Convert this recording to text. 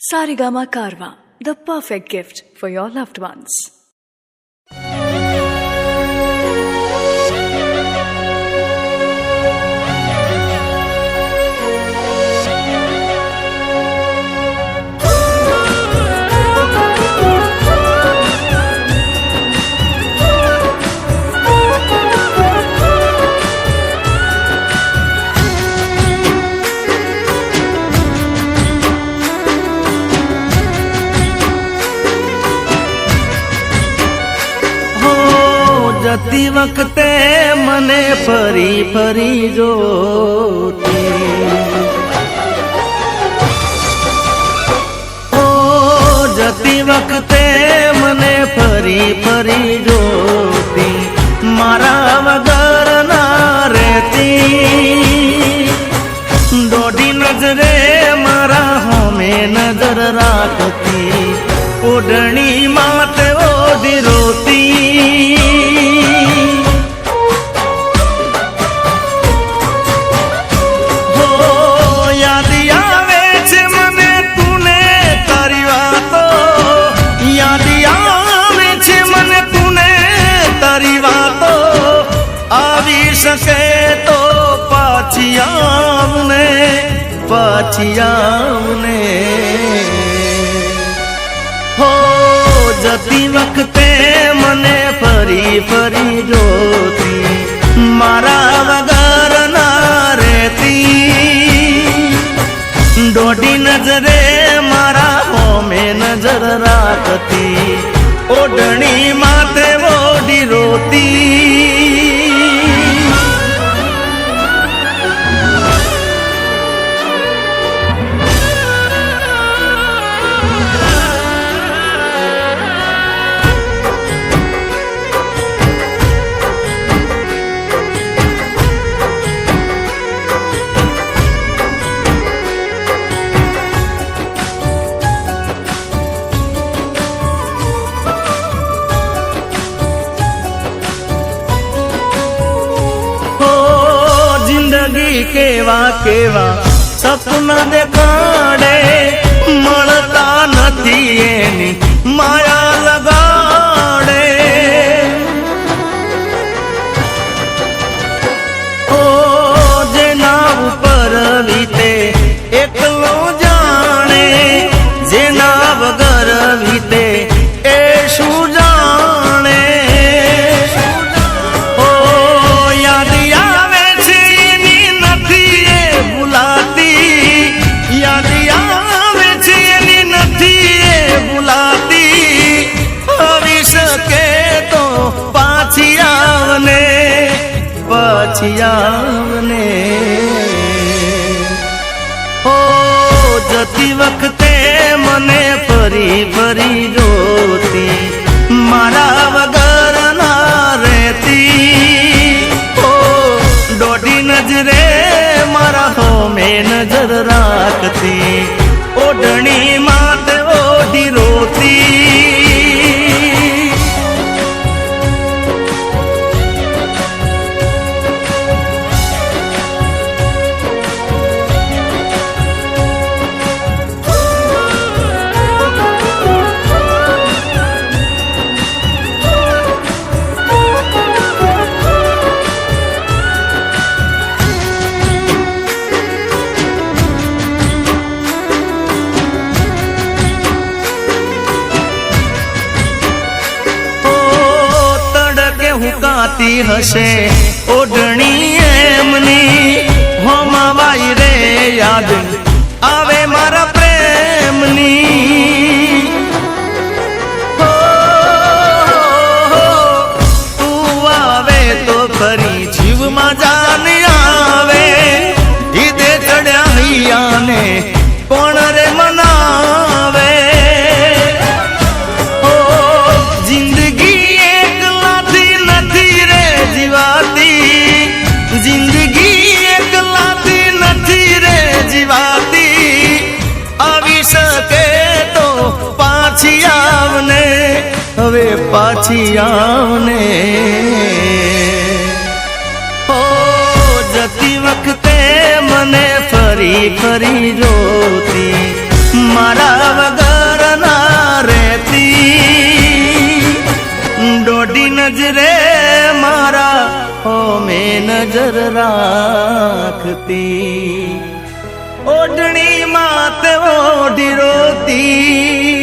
Saregama Karwa, the perfect gift for your loved ones. જતી વખતે મને ફરી ફરી જોતી, ઓ જતી વખતે મને ફરી ફરી જોતી, મારા વગર ના રહેતી, દોઢી નજરે મારા હોમે નજર રાખતી, ઓઢણી માથે ઓઢી રોતી, શકે તો પાછી આવને હો જતી વખતે મને ફરી ફરી જોતી, મારા વગર ના રહેતી, દોઢી નજરે મારા હોમે નજર રાખતી, ઓઢણી માથે ઓઢી રોતી, કેવા કેવા સપના દેખાડે, મળતા નથી એની માયા લગાડે, ઓ જેના ઉપર વીતે એકલો જાણે, જેના વગર વીતે એ શું જાણે, ઓ યાદ આવે છે એની નથી એ ભૂલાતી, યાદ આવે છે એની નથી એ ભૂલાતી, આવી શકે તો પાછી આવને હો જતી વખતે મને ફરી ફરી જોતી, મારા વગર ના રહેતી, ઓ દોઢી નજરે મારા હોમે નજર રાખતી, ઓઢણી માથે ઓઢી રોતી, હુકાતી હશે ઓઢણી એમની, હોમાવાઈ રે યાદ આવે મારા પ્રેમની, હો તું આવે તો ફરી જીવમાં જાન આવે, ઈદે ચડ્યા હૈયાને કોણ રે મનાવે, જિંદગી એકલાથી નથી રે જીવાતી, આવી શકે તો પાછી આવને, હવે પાછી આવને હો જતી વખતે મને ફરી ફરી જોતી, મારા નજરે મારા હોમે નજર રાખતી, ઓઢણી માત ઓઢી રોતી,